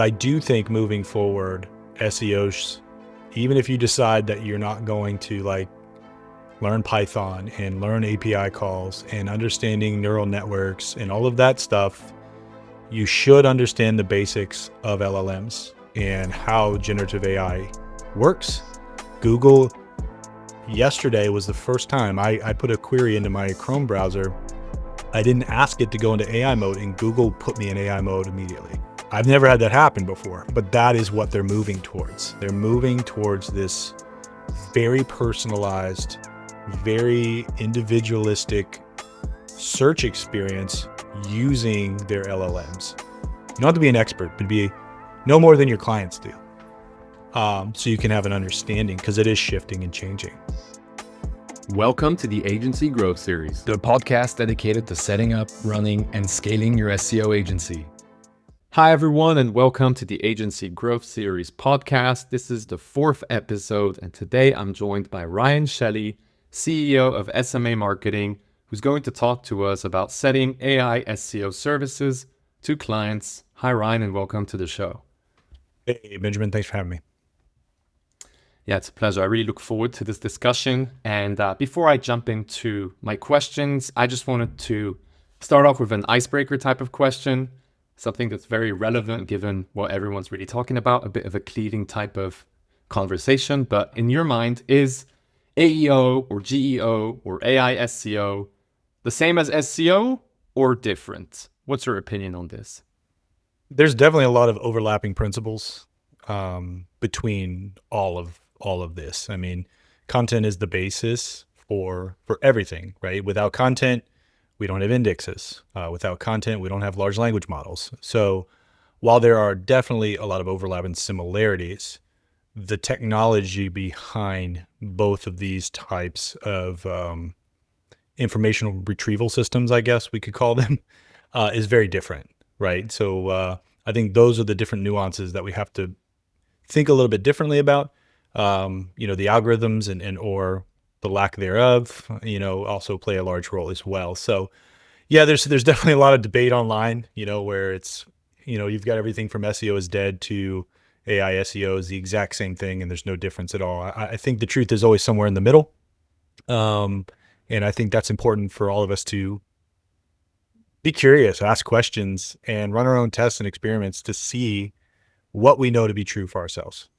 I do think moving forward, SEOs, even if you decide that you're not going to learn Python and learn API calls and understanding neural networks and all of that stuff, you should understand the basics of LLMs and how generative AI works. Google yesterday was the first time I put a query into my Chrome browser. I didn't ask it to go into AI mode, and Google put me in AI mode immediately. I've never had that happen before, but that is what they're moving towards. They're moving towards this very personalized, very individualistic search experience using their LLMs. You don't have to be an expert, but be no more than your clients do. So you can have an understanding, because it is shifting and changing. Welcome to the Agency Growth Series, the podcast dedicated to setting up, running, and scaling your SEO agency. Hi, everyone, and welcome to the Agency Growth Series podcast. This is the 4th episode, and today I'm joined by Ryan Shelley, CEO of SMA Marketing, who's going to talk to us about setting AI SEO services to clients. Hi, Ryan, and welcome to the show. Hey, Benjamin, thanks for having me. Yeah, it's a pleasure. I really look forward to this discussion. And before I jump into my questions, I just wanted to start off with an icebreaker type of question, something that's very relevant given what everyone's really talking about, a bit of a cleaving type of conversation. But in your mind, is AEO or GEO or AI SEO the same as SEO or different? What's your opinion on this? There's definitely a lot of overlapping principles between all of this. I mean, content is the basis for everything, right? Without content, we don't have indexes. Without content, we don't have large language models. So while there are definitely a lot of overlap and similarities, the technology behind both of these types of informational retrieval systems, I guess we could call them, is very different, right? So I think those are the different nuances that we have to think a little bit differently about. The algorithms and or the lack thereof, also play a large role as well. So yeah, there's definitely a lot of debate online, where it's, you've got everything from SEO is dead to AI SEO is the exact same thing, and there's no difference at all. I think the truth is always somewhere in the middle. And I think that's important for all of us to be curious, ask questions, and run our own tests and experiments to see what we know to be true for ourselves.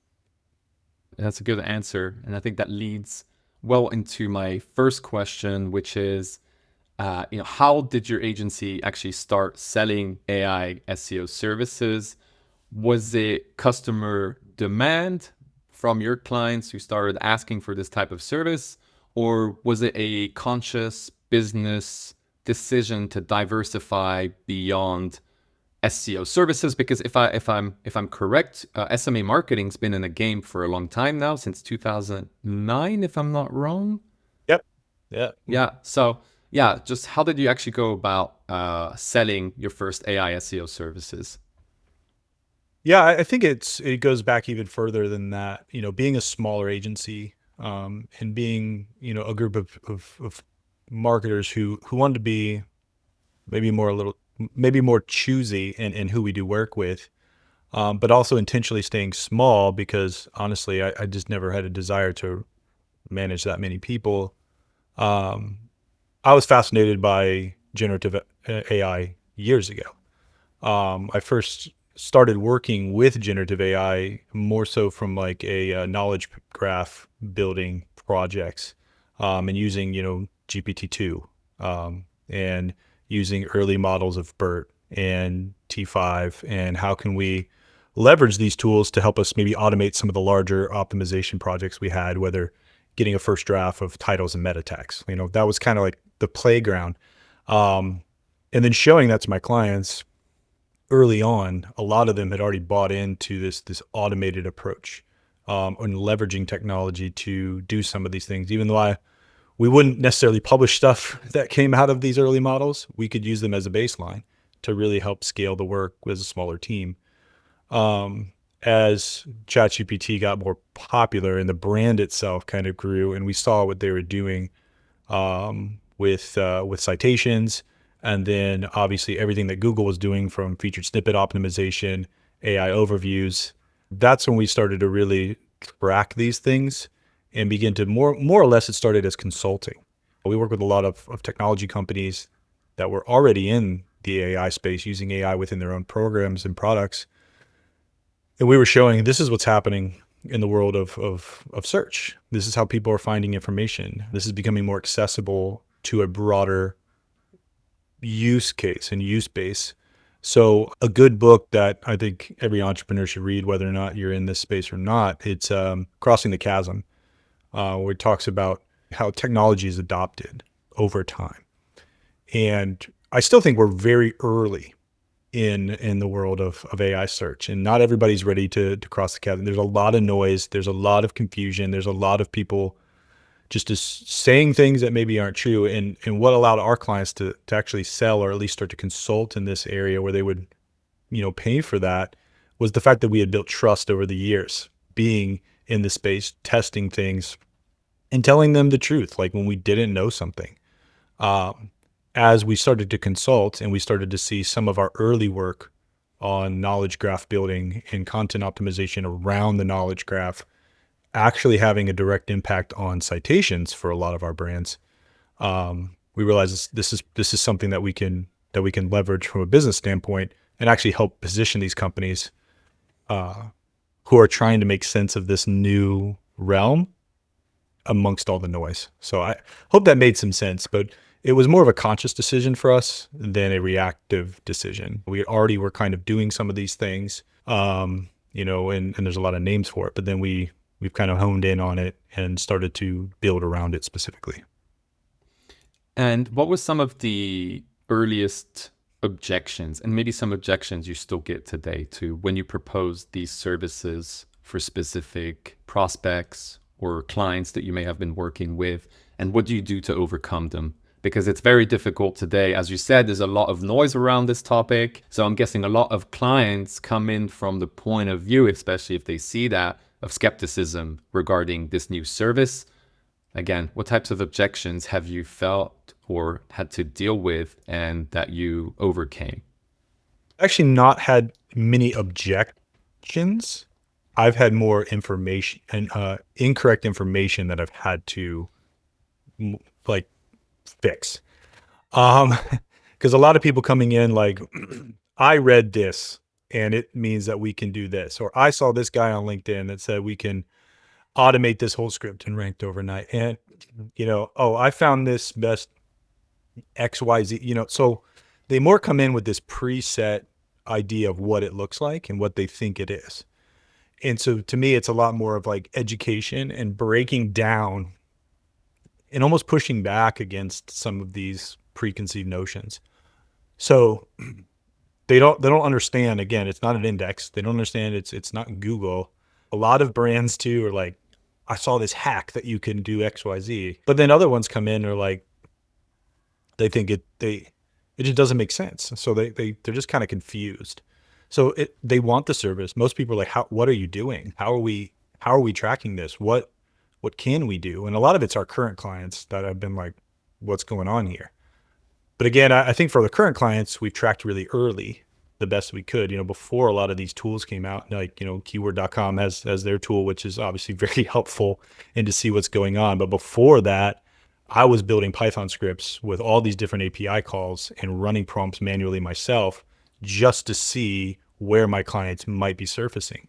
That's a good answer. And I think that leads well into my first question, which is, how did your agency actually start selling AI SEO services? Was it customer demand from your clients who started asking for this type of service? Or was it a conscious business decision to diversify beyond SEO services? Because if I'm correct, SMA Marketing's been in the game for a long time now, since 2009, if I'm not wrong. Yep. Yeah. Yeah. So yeah, just how did you actually go about selling your first AI SEO services? Yeah, I think it goes back even further than that. Being a smaller agency, and being a group of marketers who wanted to be maybe more choosy in who we do work with, but also intentionally staying small, because honestly, I just never had a desire to manage that many people. I was fascinated by generative AI years ago. I first started working with generative AI more so from a knowledge graph building projects, and using, GPT-2, and using early models of BERT and T5, and how can we leverage these tools to help us maybe automate some of the larger optimization projects we had, whether getting a first draft of titles and meta tags. That was kind of like the playground. And then showing that to my clients early on. A lot of them had already bought into this automated approach, on leveraging technology to do some of these things. Even though we wouldn't necessarily publish stuff that came out of these early models, we could use them as a baseline to really help scale the work with a smaller team. As ChatGPT got more popular and the brand itself kind of grew, and we saw what they were doing with citations, and then obviously everything that Google was doing, from featured snippet optimization AI overviews. That's when we started to really track these things and begin to more or less it started as consulting. We work with a lot of technology companies that were already in the AI space using AI within their own programs and products. And we were showing this is what's happening in the world of search. This is how people are finding information. This is becoming more accessible to a broader use case and use base. So a good book that I think every entrepreneur should read, whether or not you're in this space or not, it's Crossing the Chasm, where it talks about how technology is adopted over time. And I still think we're very early in the world of AI search, and not everybody's ready to cross the chasm. There's a lot of noise. There's a lot of confusion. There's a lot of people just saying things that maybe aren't true. And what allowed our clients to actually sell or at least start to consult in this area where they would, pay for that was the fact that we had built trust over the years, being in the space, testing things and telling them the truth, like when we didn't know something. Um, as we started to consult and we started to see some of our early work on knowledge graph building and content optimization around the knowledge graph actually having a direct impact on citations for a lot of our brands, we realized this is something that we can leverage from a business standpoint and actually help position these companies who are trying to make sense of this new realm amongst all the noise. So I hope that made some sense, but it was more of a conscious decision for us than a reactive decision. We already were kind of doing some of these things, and there's a lot of names for it, but then we've kind of honed in on it and started to build around it specifically. And what was some of the earliest objections, and maybe some objections you still get today to when you propose these services for specific prospects or clients that you may have been working with? And what do you do to overcome them? Because it's very difficult today. As you said, there's a lot of noise around this topic. So I'm guessing a lot of clients come in from the point of view, especially if they see that, of skepticism regarding this new service. Again, what types of objections have you felt or had to deal with and that you overcame? Actually not had many objections. I've had more information and incorrect information that I've had to like fix. Um, because a lot of people coming in like, I read this and it means that we can do this, or I saw this guy on LinkedIn that said we can automate this whole script and ranked overnight. And, oh, I found this best XYZ, so they more come in with this preset idea of what it looks like and what they think it is. And so to me, it's a lot more of like education and breaking down and almost pushing back against some of these preconceived notions. So they don't understand. Again, it's not an index. They don't understand it's not Google. A lot of brands too are like, I saw this hack that you can do XYZ. But then other ones come in and are like, they think it just doesn't make sense. So they're just kind of confused. So they want the service. Most people are like, what are you doing? How are we tracking this? What can we do? And a lot of it's our current clients that have been like, what's going on here? But again, I think for the current clients, we've tracked really early the best we could, before a lot of these tools came out, like, keyword.com has their tool, which is obviously very helpful and to see what's going on. But before that, I was building Python scripts with all these different API calls and running prompts manually myself just to see where my clients might be surfacing.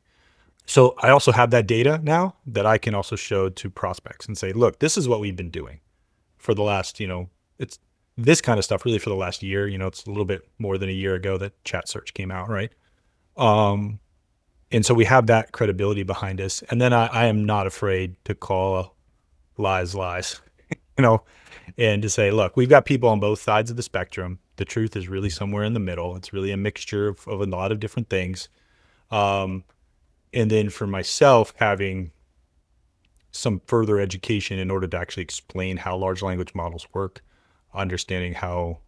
So I also have that data now that I can also show to prospects and say, look, this is what we've been doing for the last, it's this kind of stuff really for the last year. It's a little bit more than a year ago that chat search came out, right? And so we have that credibility behind us. And then I am not afraid to call lies, and to say, look, we've got people on both sides of the spectrum. The truth is really somewhere in the middle. It's really a mixture of a lot of different things. And then for myself, having some further education in order to actually explain how large language models work, understanding how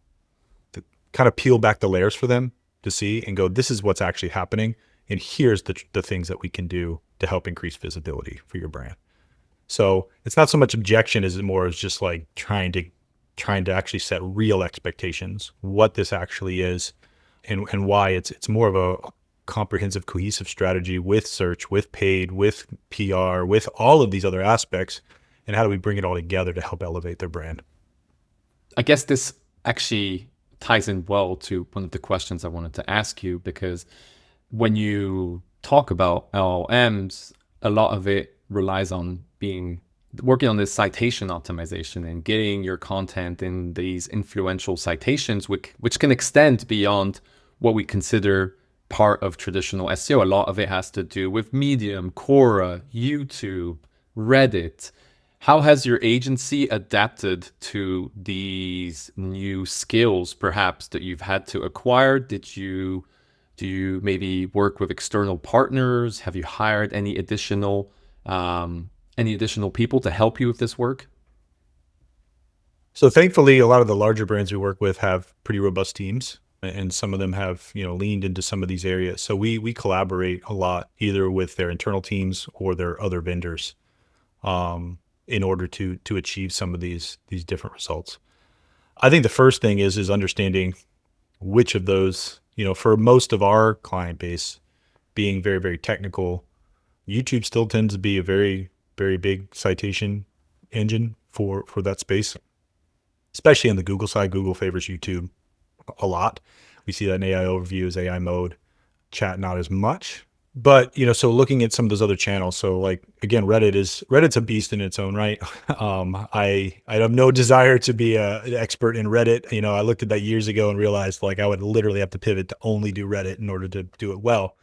to kind of peel back the layers for them to see and go, this is what's actually happening. And here's the things that we can do to help increase visibility for your brand. So it's not so much objection as more as just like trying to actually set real expectations, what this actually is and why it's more of comprehensive, cohesive strategy with search, with paid, with PR, with all of these other aspects? And how do we bring it all together to help elevate their brand? I guess this actually ties in well to one of the questions I wanted to ask you, because when you talk about LLMs, a lot of it relies on working on this citation optimization and getting your content in these influential citations, which can extend beyond what we consider part of traditional SEO. A lot of it has to do with Medium, Quora, YouTube, Reddit. How has your agency adapted to these new skills, perhaps, that you've had to acquire? Do you maybe work with external partners? Have you hired any additional people to help you with this work? So thankfully, a lot of the larger brands we work with have pretty robust teams, and some of them have, leaned into some of these areas. So we collaborate a lot, either with their internal teams or their other vendors, in order to achieve some of these different results. I think the first thing is understanding which of those, for most of our client base being very, very technical, YouTube still tends to be a very, very big citation engine for that space, especially on the Google side. Google favors YouTube a lot. We see that in AI overviews, AI mode, chat not as much. But, so looking at some of those other channels, so like, again, Reddit's a beast in its own right. I have no desire to be an expert in Reddit. I looked at that years ago and realized like I would literally have to pivot to only do Reddit in order to do it well.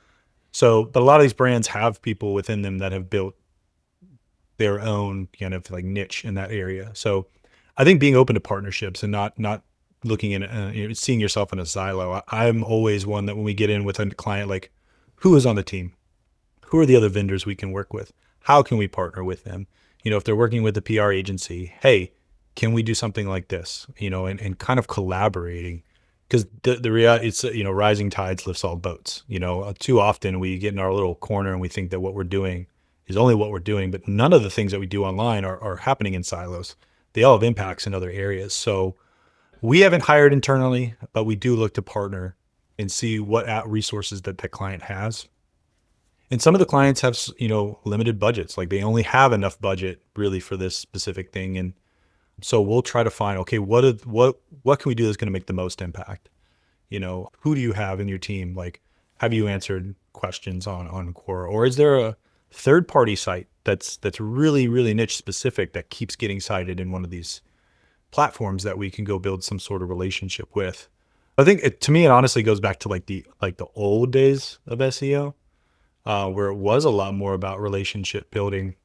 So, but a lot of these brands have people within them that have built their own kind of like niche in that area. So I think being open to partnerships and not looking at seeing yourself in a silo. I'm always one that when we get in with a client, like, who is on the team? Who are the other vendors we can work with? How can we partner with them? If they're working with a PR agency, hey, can we do something like this? And kind of collaborating, because the reality, it's, rising tides lifts all boats. Too often we get in our little corner and we think that what we're doing is only what we're doing, but none of the things that we do online are happening in silos. They all have impacts in other areas. So we haven't hired internally, but we do look to partner and see what resources that client has. And some of the clients have, limited budgets. Like they only have enough budget really for this specific thing. And so we'll try to find, okay, what can we do that's going to make the most impact? Who do you have in your team? Like, have you answered questions on Quora, or is there a third party site that's really, really niche specific that keeps getting cited in one of these platforms that we can go build some sort of relationship with? I think to me, it honestly goes back to like the old days of SEO, where it was a lot more about relationship building,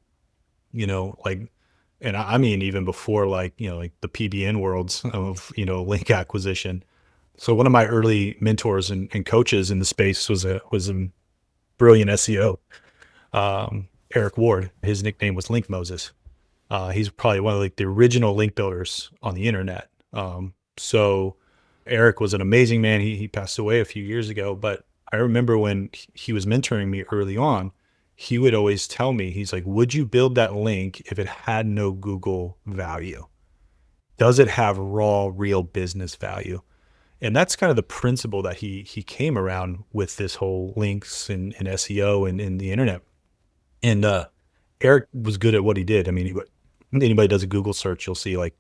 and I mean, even before like the PBN worlds of, link acquisition. So one of my early mentors and coaches in the space was a brilliant SEO, Eric Ward. His nickname was Link Moses. He's probably one of like the original link builders on the internet. So Eric was an amazing man. He passed away a few years ago, but I remember when he was mentoring me early on, he would always tell me, he's like, would you build that link if it had no Google value? Does it have raw, real business value? And that's kind of the principle that he came around with this whole links and SEO and in the internet. And Eric was good at what he did. I mean, anybody does a Google search, you'll see like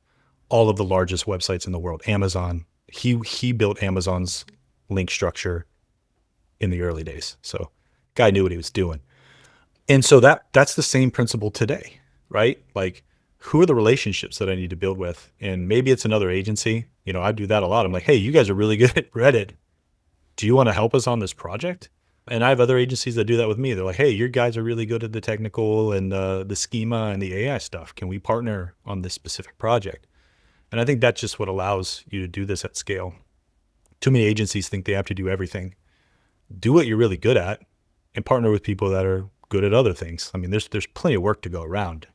all of the largest websites in the world. Amazon, he built Amazon's link structure in the early days. So guy knew what he was doing. And so that's the same principle today, right? Like, who are the relationships that I need to build with? And maybe it's another agency. I do that a lot. I'm like, hey, you guys are really good at Reddit. Do you want to help us on this project? And I have other agencies that do that with me. They're like, hey, your guys are really good at the technical and the schema and the AI stuff. Can we partner on this specific project? And I think that's just what allows you to do this at scale. Too many agencies think they have to do everything. Do what you're really good at and partner with people that are good at other things. I mean, there's plenty of work to go around,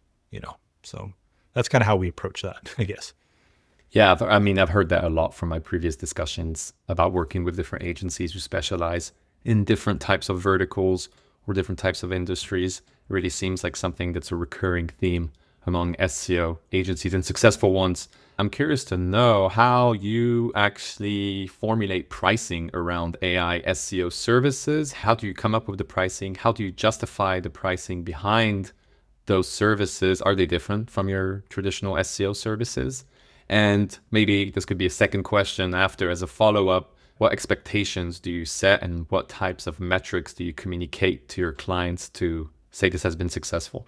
so that's kind of how we approach that, I guess. Yeah, I've heard that a lot from my previous discussions about working with different agencies who specialize in different types of verticals or different types of industries. It really seems like something that's a recurring theme among SEO agencies and successful ones. I'm curious to know how you actually formulate pricing around AI SEO services. How do you come up with the pricing? How do you justify the pricing behind those services? Are they different from your traditional SEO services? And maybe this could be a second question after as a follow-up. What expectations do you set and what types of metrics do you communicate to your clients to say this has been successful?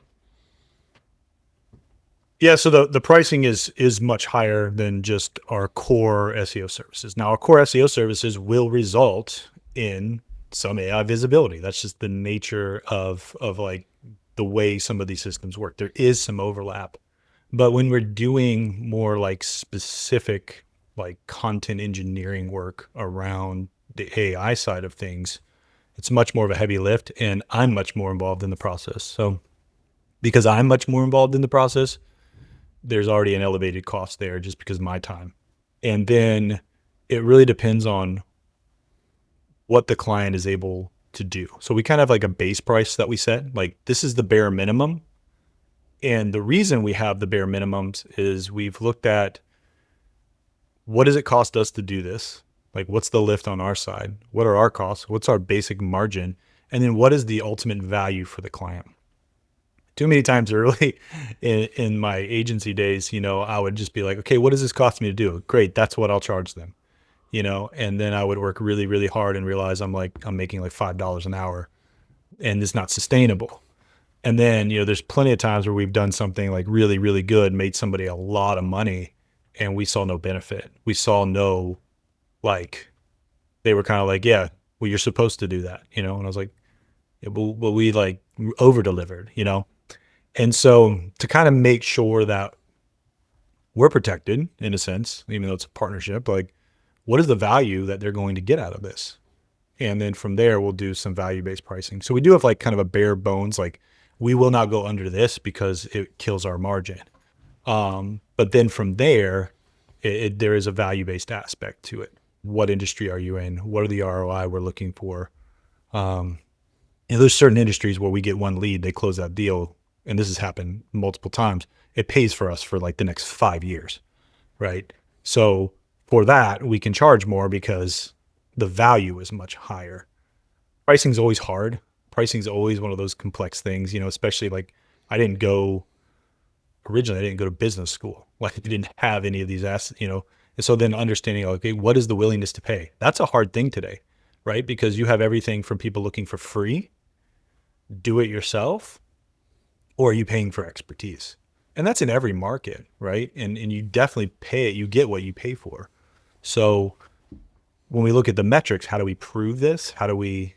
Yeah, so the pricing is much higher than just our core SEO services. Now, our core SEO services will result in some AI visibility. That's just the nature of like the way some of these systems work. There is some overlap. But when we're doing more like specific like content engineering work around the AI side of things, it's much more of a heavy lift, and I'm much more involved in the process. So because I'm much more involved in the process, there's already an elevated cost there just because of my time. And then it really depends on what the client is able to do. So we kind of have like a base price that we set, like this is the bare minimum. And the reason we have the bare minimums is we've looked at what does it cost us to do this? Like what's the lift on our side? What are our costs? What's our basic margin? And then what is the ultimate value for the client? Too many times early in my agency days, I would just be like, okay, what does this cost me to do? Great, that's what I'll charge them, and then I would work really, really hard and realize I'm making like $5 an hour and it's not sustainable. And then, there's plenty of times where we've done something like really, really good, made somebody a lot of money, and we saw no benefit. We saw no, like, they were kind of like, yeah, well, you're supposed to do that, and I was like, yeah, but we like over delivered. And so to kind of make sure that we're protected in a sense, even though it's a partnership, like what is the value that they're going to get out of this? And then from there, we'll do some value-based pricing. So we do have like kind of a bare bones, like we will not go under this because it kills our margin. But then from there, there is a value-based aspect to it. What industry are you in? What are the ROI we're looking for? There's certain industries where we get one lead, they close that deal, and this has happened multiple times. It pays for us for like the next 5 years, right? So for that, we can charge more because the value is much higher. Pricing's always hard. Pricing's always one of those complex things, especially like originally I didn't go to business school. Like I didn't have any of these assets. And so then understanding, okay, what is the willingness to pay? That's a hard thing today, right? Because you have everything from people looking for free, do it yourself, or are you paying for expertise? And that's in every market, right? And you definitely pay it. You get what you pay for. So when we look at the metrics, how do we prove this? How do we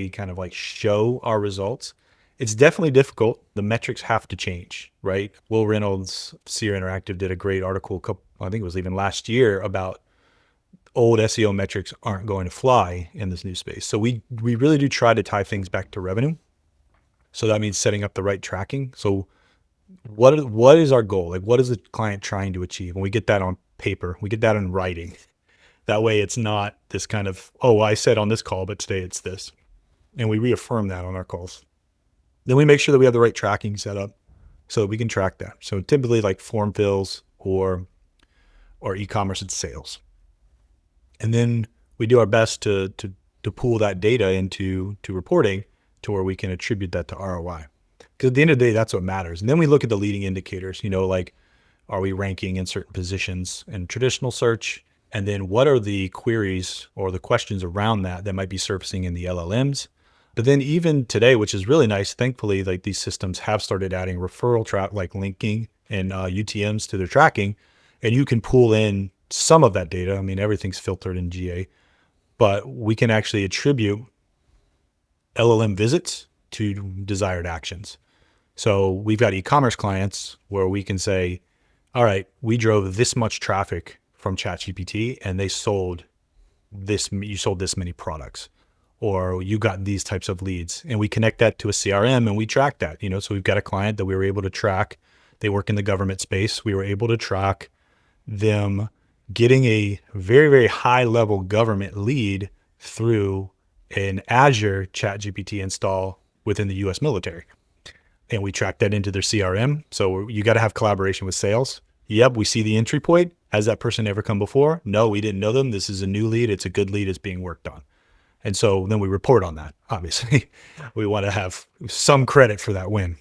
kind of like show our results? It's definitely difficult. The metrics have to change, right? Will Reynolds, Sierra Interactive did a great article, I think it was even last year, about old SEO metrics aren't going to fly in this new space. So we really do try to tie things back to revenue. So that means setting up the right tracking. So what is our goal? Like what is the client trying to achieve? And we get that on paper, we get that in writing. That way it's not this kind of, oh, I said on this call, but today it's this. And we reaffirm that on our calls. Then we make sure that we have the right tracking set up so that we can track that. So typically like form fills or e-commerce and sales. And then we do our best to pull that data into reporting to where we can attribute that to ROI. Because at the end of the day, that's what matters. And then we look at the leading indicators, like are we ranking in certain positions in traditional search? And then what are the queries or the questions around that might be surfacing in the LLMs? But then even today, which is really nice, thankfully, like these systems have started adding referral track, like linking and UTMs to their tracking. And you can pull in some of that data. I mean, everything's filtered in GA, but we can actually attribute LLM visits to desired actions. So we've got e-commerce clients where we can say, all right, we drove this much traffic from ChatGPT and you sold this many products, or you got these types of leads, and we connect that to a CRM and we track that, so we've got a client that we were able to track. They work in the government space. We were able to track them getting a very, very high level government lead through an Azure ChatGPT install within the US military. and we track that into their CRM. So you got to have collaboration with sales. Yep, we see the entry point. Has that person ever come before? No, we didn't know them. This is a new lead. It's a good lead. It's being worked on. And so then we report on that. Obviously, we want to have some credit for that win.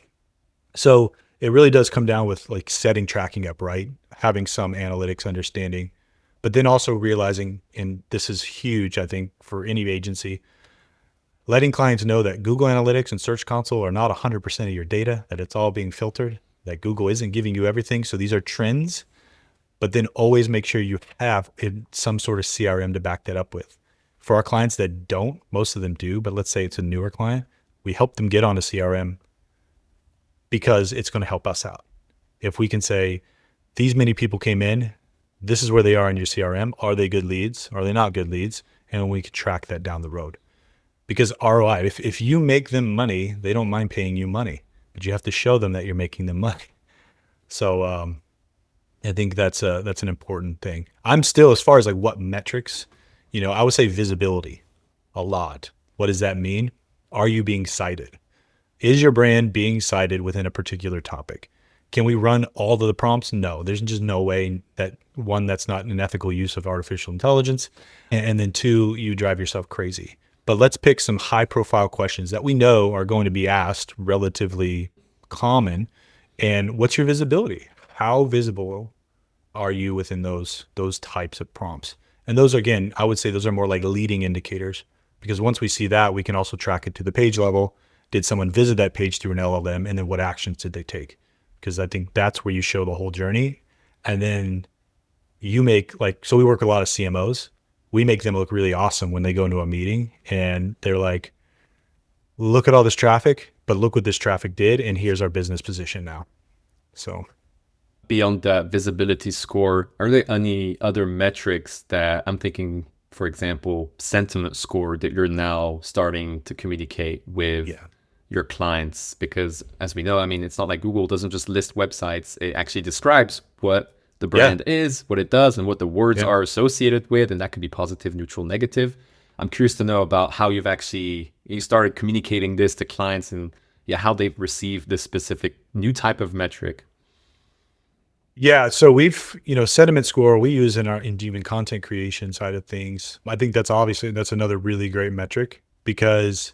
So it really does come down with like setting tracking up right, having some analytics understanding, but then also realizing, and this is huge, I think, for any agency, letting clients know that Google Analytics and Search Console are not 100% of your data, that it's all being filtered, that Google isn't giving you everything. So these are trends, but then always make sure you have some sort of CRM to back that up with. For our clients that don't, most of them do, but let's say it's a newer client, we help them get on a CRM because it's going to help us out. If we can say, these many people came in, this is where they are in your CRM. Are they good leads? Are they not good leads? And we can track that down the road. Because ROI, if you make them money, they don't mind paying you money, but you have to show them that you're making them money. So I think that's an important thing. I'm still, as far as like what metrics, I would say visibility a lot. What does that mean? Are you being cited? Is your brand being cited within a particular topic? Can we run all of the prompts? No, there's just no way that, one, that's not an ethical use of artificial intelligence. And then two, you drive yourself crazy. But let's pick some high profile questions that we know are going to be asked, relatively common. And what's your visibility? How visible are you within those types of prompts? And those, again, I would say those are more like leading indicators, because once we see that, we can also track it to the page level. Did someone visit that page through an LLM? And then what actions did they take? Because I think that's where you show the whole journey. And then you make so we work with a lot of CMOs. We make them look really awesome when they go into a meeting and they're like, look at all this traffic, but look what this traffic did. And here's our business position now. So Beyond that visibility score, are there any other metrics that I'm thinking, for example, sentiment score that you're now starting to communicate with your clients? Because as we know, I mean, it's not like Google doesn't just list websites. It actually describes what the brand is, what it does, and what the words are associated with. And that could be positive, neutral, negative. I'm curious to know about how you started communicating this to clients and how they've received this specific new type of metric. Yeah, so we've, sentiment score we use in even content creation side of things. I think that's another really great metric, because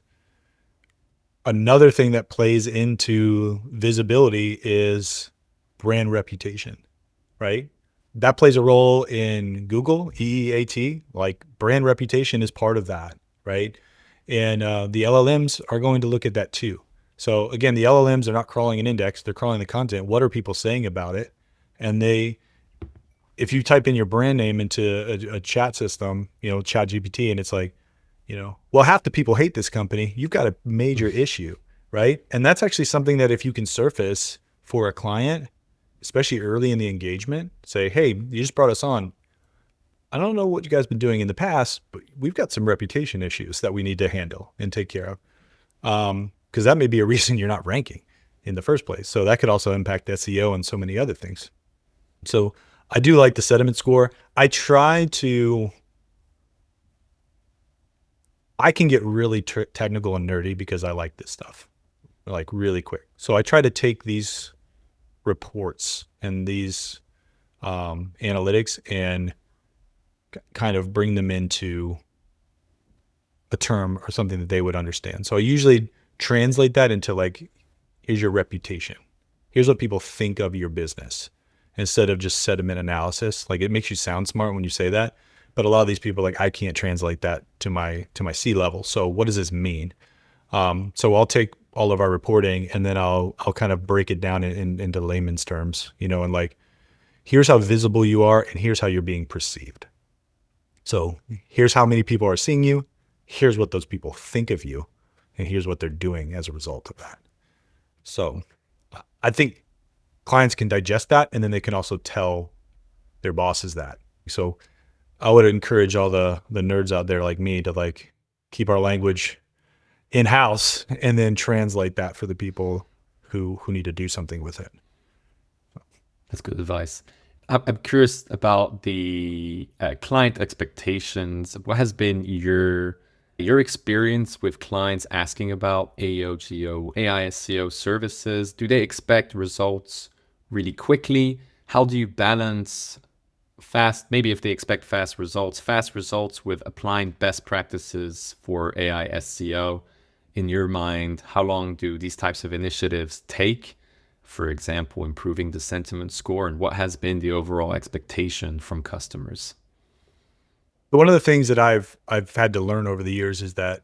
another thing that plays into visibility is brand reputation, right? That plays a role in Google, EEAT, like brand reputation is part of that, right? And the LLMs are going to look at that too. So again, the LLMs are not crawling an index, they're crawling the content. What are people saying about it? And if you type in your brand name into a chat system, ChatGPT, and it's like, well, half the people hate this company, you've got a major issue, right? And that's actually something that if you can surface for a client, especially early in the engagement, say, hey, you just brought us on. I don't know what you guys been doing in the past, but we've got some reputation issues that we need to handle and take care of. Because that may be a reason you're not ranking in the first place. So that could also impact SEO and so many other things. So I do like the sentiment score. I can get really technical and nerdy because I like this stuff, like really quick. So I try to take these reports and these analytics and kind of bring them into a term or something that they would understand. So I usually translate that into like, here's your reputation. Here's what people think of your business, instead of just sentiment analysis. Like, it makes you sound smart when you say that, but a lot of these people are like, I can't translate that to my C level. So what does this mean? So I'll take all of our reporting and then I'll kind of break it down into layman's terms, and like, here's how visible you are and here's how you're being perceived. So here's how many people are seeing you. Here's what those people think of you. And here's what they're doing as a result of that. So I think clients can digest that, and then they can also tell their bosses that. So I would encourage all the nerds out there like me to like keep our language in-house and then translate that for the people who need to do something with it. That's good advice. I'm curious about the client expectations. What has been your Your experience with clients asking about AEO, GEO, AI SEO services, do they expect results really quickly? How do you balance fast, maybe if they expect fast results with applying best practices for AI SEO? In your mind, how long do these types of initiatives take? For example, improving the sentiment score, and what has been the overall expectation from customers? But one of the things that I've had to learn over the years is that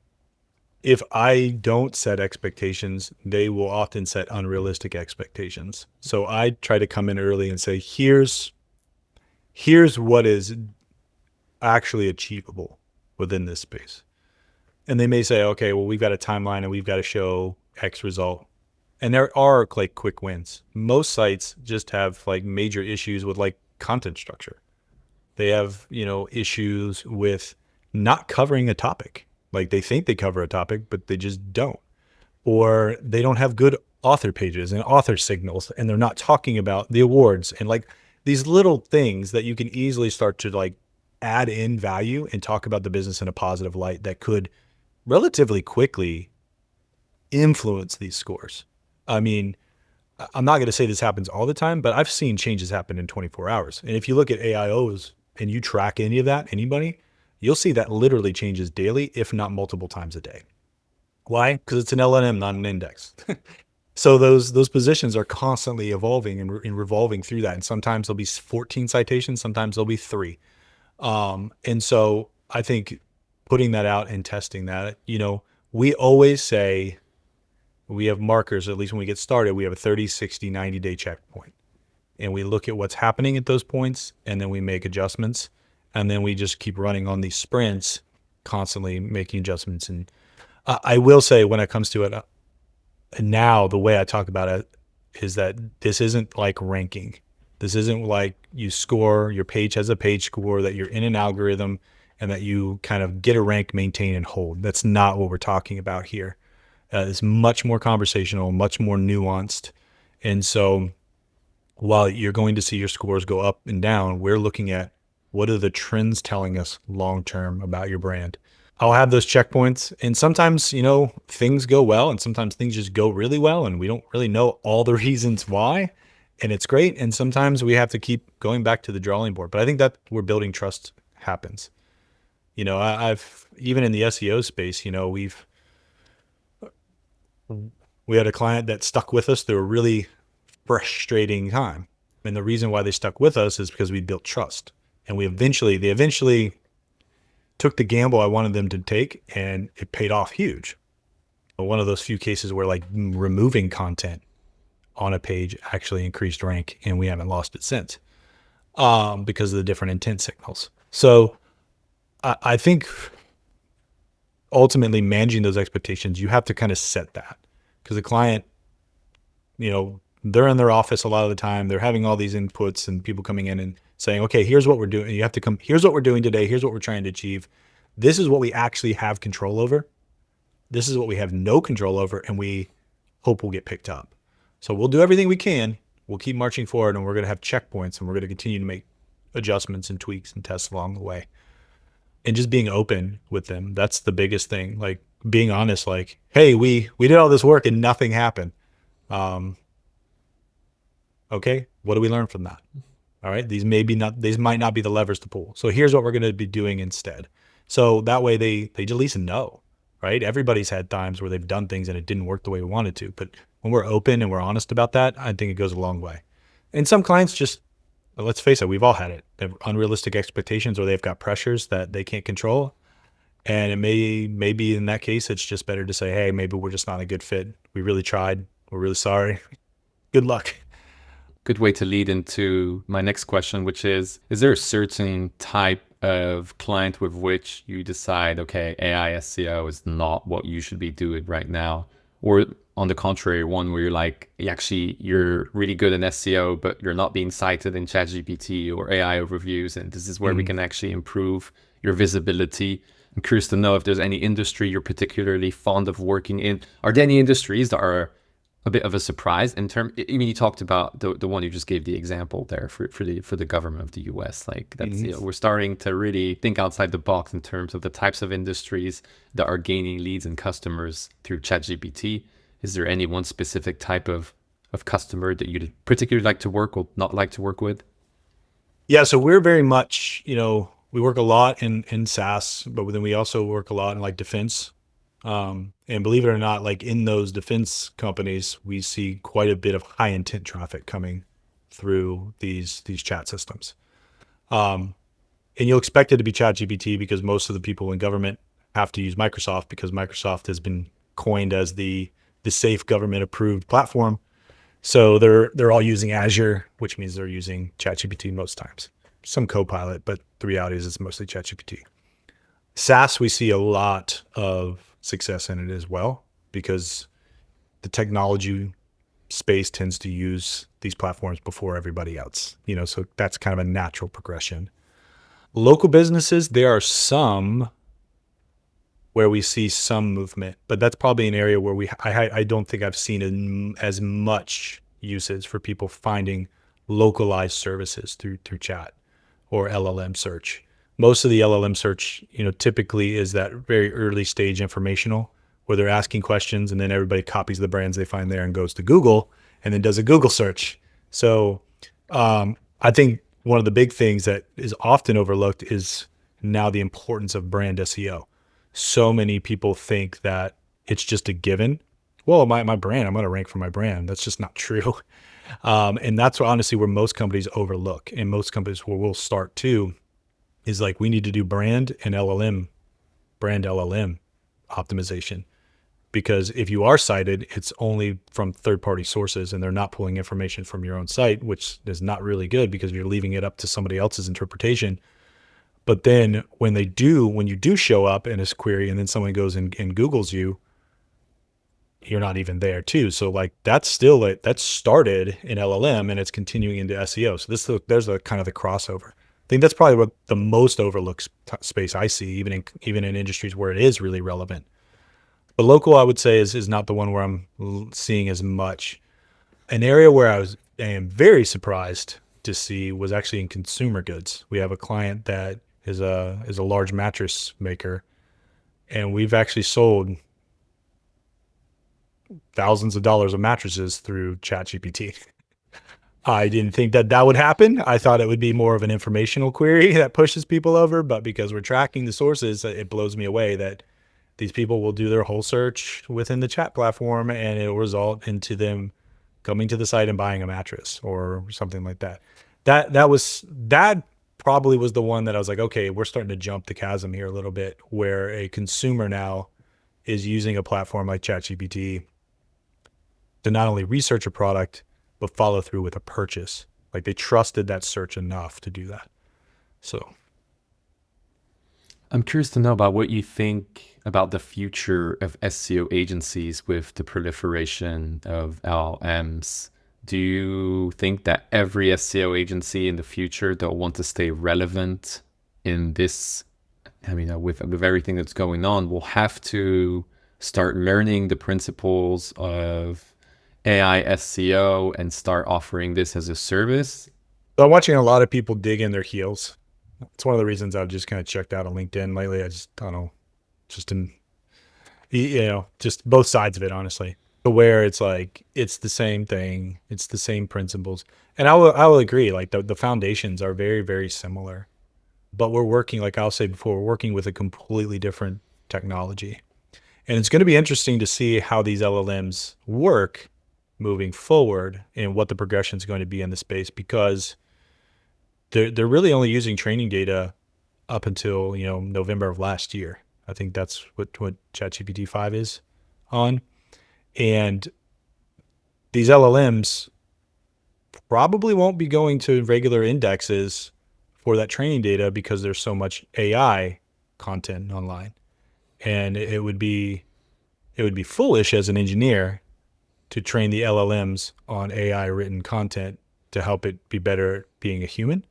if I don't set expectations, they will often set unrealistic expectations. So I try to come in early and say, here's what is actually achievable within this space. And they may say, okay, well, we've got a timeline and we've got to show X result. And there are like quick wins. Most sites just have like major issues with like content structure. They have, issues with not covering a topic. Like they think they cover a topic, but they just don't. Or they don't have good author pages and author signals, and they're not talking about the awards and like these little things that you can easily start to like add in value and talk about the business in a positive light that could relatively quickly influence these scores. I mean, I'm not going to say this happens all the time, but I've seen changes happen in 24 hours. And if you look at AIOs and you track any of that, anybody, you'll see that literally changes daily, if not multiple times a day. Why? Because it's an LNM, not an index. So those positions are constantly evolving and revolving through that. And sometimes there'll be 14 citations, sometimes there'll be 3. And so I think putting that out and testing that, we always say we have markers, at least when we get started, we have a 30, 60, 90-day checkpoint. And we look at what's happening at those points, and then we make adjustments. And then we just keep running on these sprints, constantly making adjustments. And I will say when it comes to it, now the way I talk about it is that this isn't like ranking. This isn't like you score, your page has a page score, that you're in an algorithm and that you kind of get a rank, maintain, and hold. That's not what we're talking about here. It's much more conversational, much more nuanced. And so while you're going to see your scores go up and down, we're looking at what are the trends telling us long-term about your brand. I'll have those checkpoints, and sometimes, things go well, and sometimes things just go really well, and we don't really know all the reasons why, and it's great. And sometimes we have to keep going back to the drawing board. But I think that where building trust happens. I've even in the SEO space, we had a client that stuck with us through a really frustrating time, and the reason why they stuck with us is because we built trust, and they eventually took the gamble I wanted them to take, and it paid off huge. One of those few cases where like removing content on a page actually increased rank, and we haven't lost it since, because of the different intent signals. So I think ultimately managing those expectations, you have to kind of set that, because the client, they're in their office a lot of the time. They're having all these inputs and people coming in and saying, okay, here's what we're doing. You have to come, here's what we're doing today. Here's what we're trying to achieve. This is what we actually have control over. This is what we have no control over, and we hope will get picked up. So we'll do everything we can. We'll keep marching forward, and we're going to have checkpoints, and we're going to continue to make adjustments and tweaks and tests along the way. And just being open with them. That's the biggest thing. Like being honest, like, hey, we did all this work and nothing happened. Okay, what do we learn from that? All right, these might not be the levers to pull. So here's what we're going to be doing instead. So that way they at least know, right? Everybody's had times where they've done things and it didn't work the way we wanted to. But when we're open and we're honest about that, I think it goes a long way. And some clients just, let's face it, we've all had it. They have unrealistic expectations, or they've got pressures that they can't control. And it may be in that case, it's just better to say, hey, maybe we're just not a good fit. We really tried. We're really sorry. Good luck. Good way to lead into my next question, which is there a certain type of client with which you decide, okay, AI SEO is not what you should be doing right now? Or on the contrary, one where you're like, you're really good in SEO, but you're not being cited in ChatGPT or AI overviews, and this is where we can actually improve your visibility. I'm curious to know if there's any industry you're particularly fond of working in. Are there any industries that are a bit of a surprise in term. I mean, you talked about the one you just gave the example there for the government of the U.S. Like that's we're starting to really think outside the box in terms of the types of industries that are gaining leads and customers through ChatGPT. Is there any one specific type of customer that you'd particularly like to work or not like to work with? Yeah, so we're very much, we work a lot in SaaS, but then we also work a lot in like defense. And believe it or not, like in those defense companies, we see quite a bit of high intent traffic coming through these chat systems. And you'll expect it to be ChatGPT because most of the people in government have to use Microsoft because Microsoft has been coined as the safe government approved platform. So they're all using Azure, which means they're using ChatGPT most times. Some Copilot, but the reality is it's mostly ChatGPT. SaaS, we see a lot of success in it as well because the technology space tends to use these platforms before everybody else. So that's kind of a natural progression. Local businesses, there are some where we see some movement, but that's probably an area where I don't think I've seen as much usage for people finding localized services through chat or LLM search. Most of the LLM search, typically is that very early stage informational where they're asking questions and then everybody copies the brands they find there and goes to Google and then does a Google search. So I think one of the big things that is often overlooked is now the importance of brand SEO. So many people think that it's just a given. Well, my brand, I'm going to rank for my brand. That's just not true. And that's honestly where most companies overlook. And most companies where we'll start too is like we need to do brand LLM optimization. Because if you are cited, it's only from third-party sources and they're not pulling information from your own site, which is not really good because you're leaving it up to somebody else's interpretation. But then when you do show up in this query and then someone goes and Googles you, you're not even there too. So like that's started in LLM and it's continuing into SEO. So there's a kind of the crossover. I think that's probably what the most overlooked space I see, even in industries where it is really relevant. But local, I would say, is not the one where I'm seeing as much. An area where I am very surprised to see was actually in consumer goods. We have a client that is a large mattress maker, and we've actually sold thousands of dollars of mattresses through ChatGPT. I didn't think that would happen. I thought it would be more of an informational query that pushes people over, but because we're tracking the sources, it blows me away that these people will do their whole search within the chat platform and it'll result into them coming to the site and buying a mattress or something like that. That probably was the one that I was like, okay, we're starting to jump the chasm here a little bit where a consumer now is using a platform like ChatGPT to not only research a product, but follow through with a purchase. Like they trusted that search enough to do that. So I'm curious to know about what you think about the future of SEO agencies with the proliferation of LLMs. Do you think that every SEO agency in the future they'll want to stay relevant in this? I mean, with everything that's going on, will have to start learning the principles of AI SEO and start offering this as a service? I'm watching a lot of people dig in their heels. It's one of the reasons I've just kind of checked out on LinkedIn lately. I don't know, just just both sides of it, honestly. But where it's like, it's the same thing. It's the same principles. And I will agree, like the foundations are very, very similar, but we're working, like I'll say before, we're working with a completely different technology. And it's going to be interesting to see how these LLMs work moving forward and what the progression is going to be in the space because they're really only using training data up until November of last year. I think that's what ChatGPT 5 is on, and these LLMs probably won't be going to regular indexes for that training data because there's so much AI content online, and it would be foolish as an engineer to train the LLMs on AI written content to help it be better at being a human.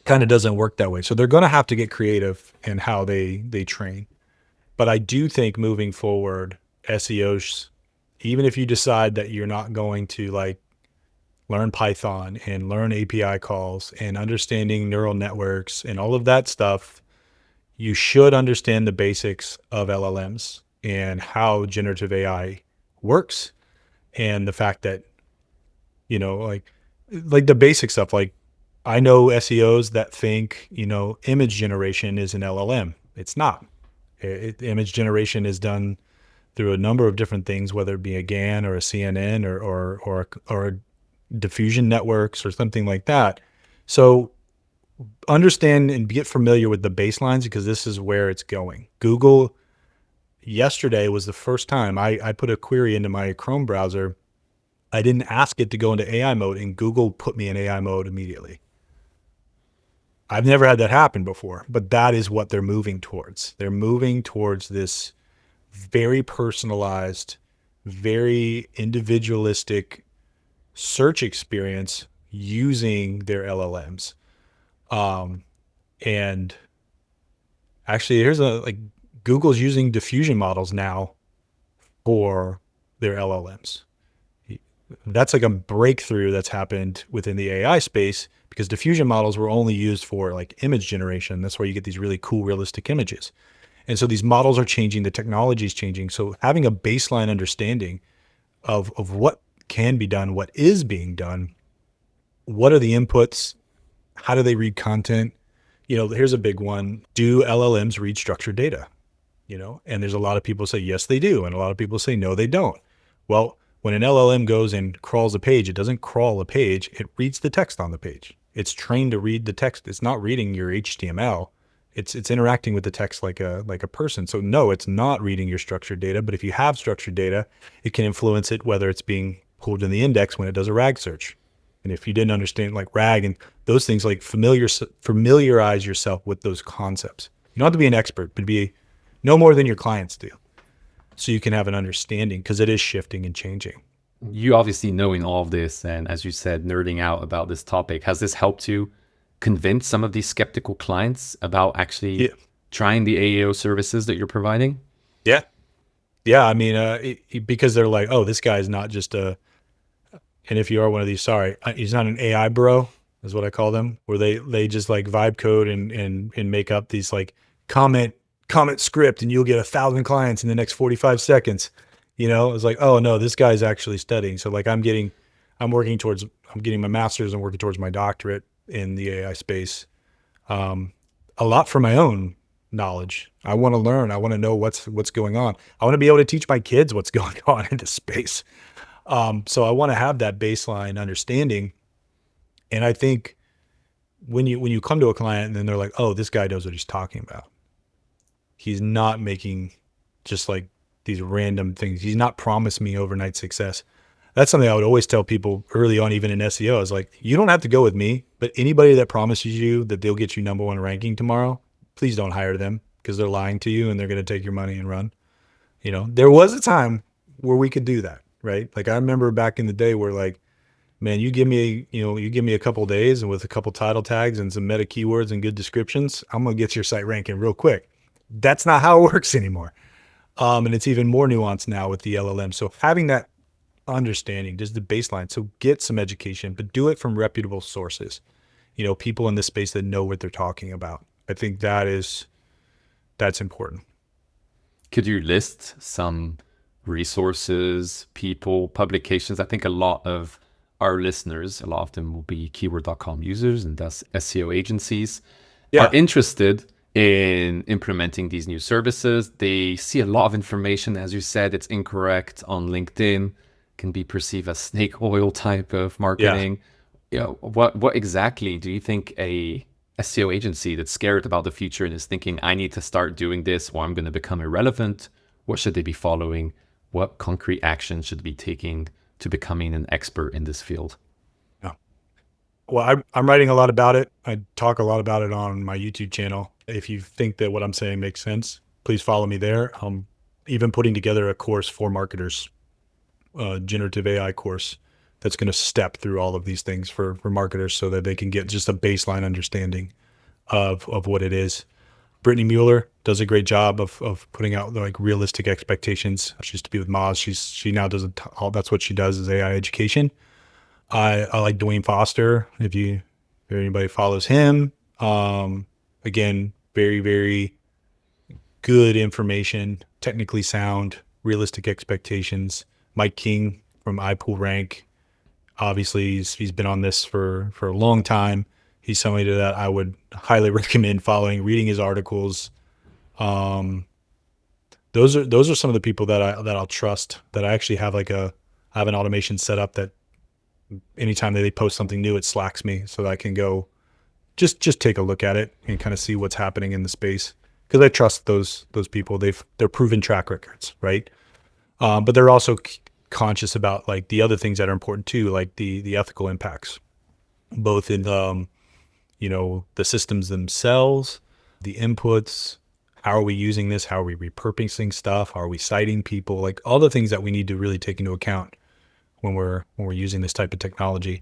Kind of doesn't work that way. So they're going to have to get creative in how they train. But I do think moving forward, SEOs even if you decide that you're not going to like learn Python and learn API calls and understanding neural networks and all of that stuff, you should understand the basics of LLMs and how generative AI works, and the fact that, like the basic stuff. Like, I know SEOs that think, image generation is an LLM. It's not. Image generation is done through a number of different things, whether it be a GAN or a CNN or diffusion networks or something like that. So understand and get familiar with the baselines, because this is where it's going. Google yesterday was the first time I put a query into my Chrome browser. I didn't ask it to go into AI mode, and Google put me in AI mode immediately. I've never had that happen before, but that is what they're moving towards. They're moving towards this very personalized, very individualistic search experience using their LLMs. And actually, here's Google's using diffusion models now for their LLMs. That's like a breakthrough that's happened within the AI space, because diffusion models were only used for like image generation. That's where you get these really cool, realistic images. And so these models are changing, the technology is changing. So having a baseline understanding of what can be done, what is being done, what are the inputs, how do they read content? Here's a big one. Do LLMs read structured data? And there's a lot of people say, yes, they do. And a lot of people say, no, they don't. Well, when an LLM goes and crawls a page, it doesn't crawl a page. It reads the text on the page. It's trained to read the text. It's not reading your HTML. It's interacting with the text like a person. So no, it's not reading your structured data. But if you have structured data, it can influence it, whether it's being pulled in the index when it does a RAG search. And if you didn't understand like RAG and those things, like familiarize yourself with those concepts. You don't have to be an expert, but be no more than your clients do, so you can have an understanding, because it is shifting and changing. You obviously knowing all of this, and as you said, nerding out about this topic, has this helped you convince some of these skeptical clients about actually trying the AEO services that you're providing? Yeah. Yeah. I mean, because they're like, oh, this guy's not just and if you are one of these, sorry, he's not an AI bro, is what I call them, where they just like vibe code and make up these like comment script, and you'll get 1,000 clients in the next 45 seconds. It's like, oh no, this guy's actually studying. So like I'm getting my master's and working towards my doctorate in the AI space. A lot for my own knowledge. I want to learn. I want to know what's going on. I want to be able to teach my kids what's going on in this space. So I want to have that baseline understanding. And I think when you come to a client and then they're like, oh, this guy knows what he's talking about. He's not making just like these random things. He's not promised me overnight success. That's something I would always tell people early on, even in SEO. Is like, you don't have to go with me, but anybody that promises you that they'll get you #1 ranking tomorrow, please don't hire them, because they're lying to you and they're going to take your money and run. There was a time where we could do that, right? Like I remember back in the day where like, man, you give me a couple days and with a couple title tags and some meta keywords and good descriptions, I'm going to get your site ranking real quick. That's not how it works anymore. And it's even more nuanced now with the LLM. So having that understanding, just the baseline. So get some education, but do it from reputable sources. People in this space that know what they're talking about. I think that's important. Could you list some resources, people, publications? I think a lot of our listeners, a lot of them will be keyword.com users and thus SEO agencies, are interested in implementing these new services. They see a lot of information. As you said, it's incorrect on LinkedIn, can be perceived as snake oil type of marketing. What exactly do you think a SEO agency that's scared about the future and is thinking, I need to start doing this or I'm going to become irrelevant, what should they be following? What concrete action should they be taking to becoming an expert in this field? Well, I'm writing a lot about it. I talk a lot about it on my YouTube channel. If you think that what I'm saying makes sense, please follow me there. I'm even putting together a course for marketers, generative AI course that's going to step through all of these things for marketers so that they can get just a baseline understanding of what it is. Brittany Mueller does a great job of putting out like realistic expectations. She used to be with Moz. She now does all that's what she does is AI education. I like Dwayne Foster. If anybody follows him, again, very, very good information, technically sound, realistic expectations. Mike King from iPool Rank. Obviously, he's been on this for a long time. He's somebody that I would highly recommend following, reading his articles. Um, those are some of the people that I'll trust. That I actually have I have an automation set up that anytime that they post something new, it slacks me so that I can go just take a look at it and kind of see what's happening in the space, because I trust those people. They're proven track records, right? But they're also conscious about like the other things that are important too, like the ethical impacts, both in the systems themselves, the inputs. How are we using this? How are we repurposing stuff? How are we citing people? Like all the things that we need to really take into account when we're using this type of technology.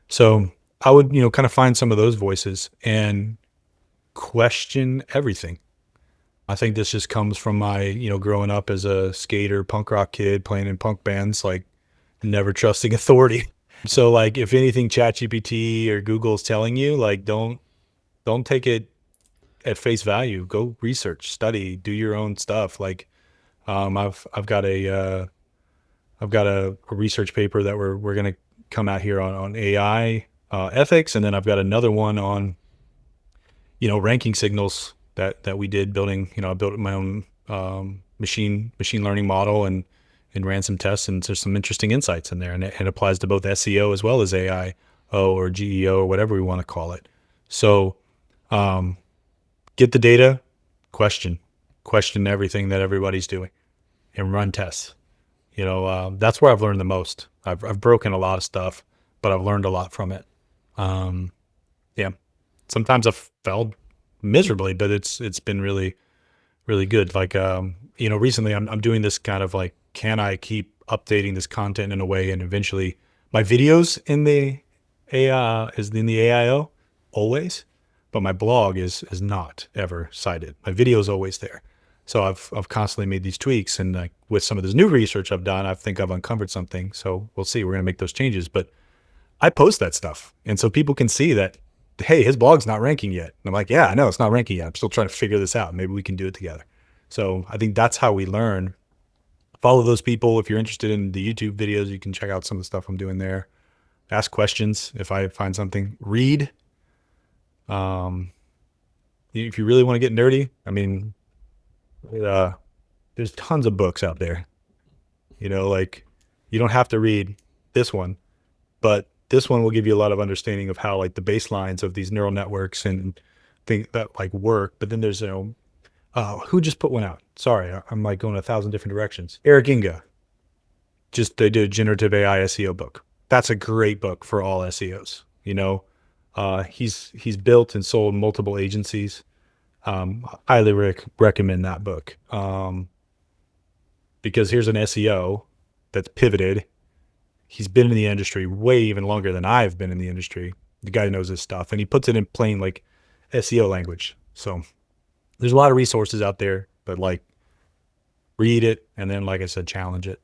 So I would kind of find some of those voices and question everything. I think this just comes from my growing up as a skater, punk rock kid, playing in punk bands, like never trusting authority. So like if anything ChatGPT or Google's telling you, like don't take it at face value. Go research, study, do your own stuff. Like I've got a research paper that we're going to come out here on AI ethics, and then I've got another one on ranking signals that we did building. I built my own machine learning model and ran some tests, and there's some interesting insights in there, and it applies to both SEO as well as AI or GEO or whatever we want to call it. So get the data, question everything that everybody's doing, and run tests. That's where I've learned the most. I've broken a lot of stuff, but I've learned a lot from it. Yeah. Sometimes I've failed miserably, but it's been really, really good. Like, recently I'm doing this kind of like, can I keep updating this content in a way, and eventually my videos in the AI is in the AIO always, but my blog is not ever cited. My video is always there. So I've constantly made these tweaks, and like with some of this new research I've done, I think I've uncovered something. So we'll see. We're going to make those changes, but I post that stuff, and so people can see that, hey, his blog's not ranking yet. And I'm like, yeah, I know it's not ranking yet. I'm still trying to figure this out. Maybe we can do it together. So I think that's how we learn. Follow those people. If you're interested in the YouTube videos, you can check out some of the stuff I'm doing there. Ask questions if I find something. Read. If you really want to get nerdy, I mean, there's tons of books out there. Like you don't have to read this one, but this one will give you a lot of understanding of how like the baselines of these neural networks and things that like work. But then there's who just put one out? Sorry, I'm like going a thousand different directions. Eric Inga, they did a generative AI SEO book. That's a great book for all SEOs. He's built and sold multiple agencies. Highly recommend that book. Because here's an SEO that's pivoted. He's been in the industry way even longer than I've been in the industry. The guy knows his stuff, and he puts it in plain like SEO language. So there's a lot of resources out there, but like read it, and then like I said, challenge it.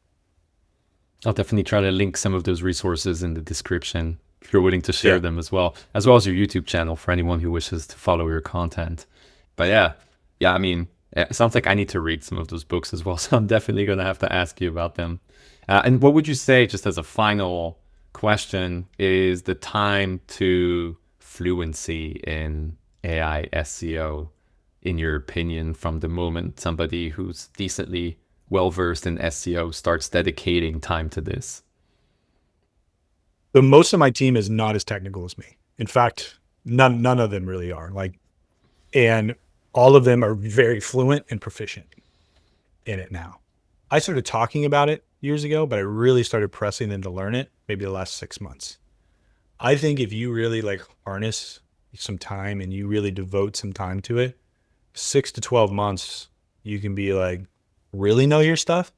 I'll definitely try to link some of those resources in the description if you're willing to share them as well as your YouTube channel for anyone who wishes to follow your content. But yeah, I mean, it sounds like I need to read some of those books as well. So I'm definitely going to have to ask you about them. And what would you say, just as a final question, is the time to fluency in AI SEO, in your opinion, from the moment somebody who's decently well-versed in SEO starts dedicating time to this? So most of my team is not as technical as me. In fact, none of them really are. And all of them are very fluent and proficient in it now. I started talking about it years ago, but I really started pressing them to learn it maybe the last 6 months. I think if you really like harness some time and you really devote some time to it, 6 to 12 months, you can be like, really know your stuff.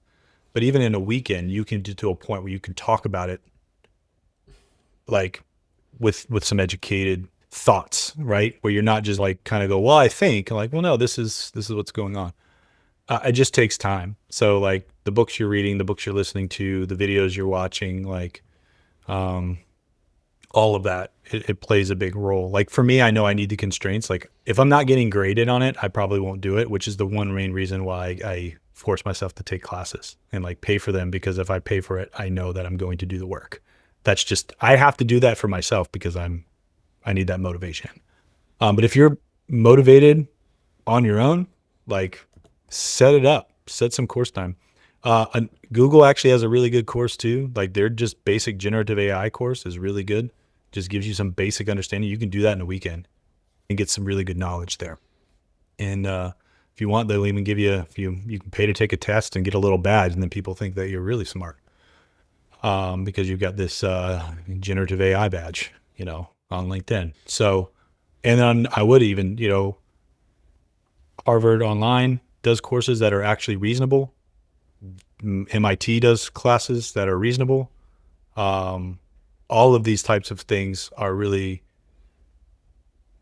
But even in a weekend, you can get to a point where you can talk about it like with some educated thoughts, right? Where you're not just like kind of go, well, I think like, well, no, this is what's going on. It just takes time. So like the books you're reading, the books you're listening to, the videos you're watching, like all of that, it plays a big role. Like for me, I know I need the constraints. Like if I'm not getting graded on it, I probably won't do it, which is the one main reason why I force myself to take classes and like pay for them, because if I pay for it, I know that I'm going to do the work. That's just, I have to do that for myself because I need that motivation. But if you're motivated on your own, like set it up, set some course time. Google actually has a really good course too. Like their just basic generative AI course is really good. Just gives you some basic understanding. You can do that in a weekend and get some really good knowledge there. And if you want, they'll even give you, if you can pay to take a test and get a little badge, and then people think that you're really smart because you've got this generative AI badge, on LinkedIn. So, and then I would even, Harvard Online does courses that are actually reasonable. MIT does classes that are reasonable. All of these types of things are really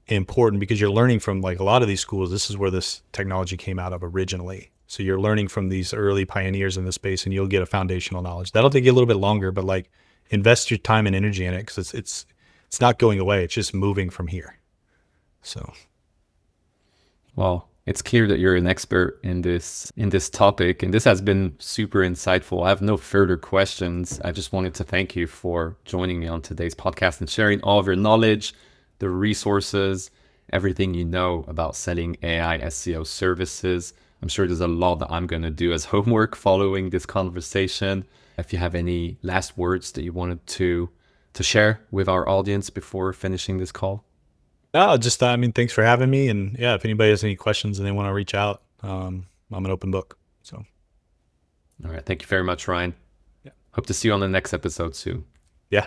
important because you're learning from, like, a lot of these schools. This is where this technology came out of originally. So you're learning from these early pioneers in the space, and you'll get a foundational knowledge. That'll take you a little bit longer, but like invest your time and energy in it because it's not going away. It's just moving from here. So. Well, it's clear that you're an expert in this topic, and this has been super insightful. I have no further questions. I just wanted to thank you for joining me on today's podcast and sharing all of your knowledge, the resources, everything you know about selling AI SEO services. I'm sure there's a lot that I'm going to do as homework following this conversation. If you have any last words that you wanted to share with our audience before finishing this call. No, just, I mean, thanks for having me. And yeah, if anybody has any questions and they want to reach out, I'm an open book. So. All right. Thank you very much, Ryan. Yeah. Hope to see you on the next episode soon. Yeah.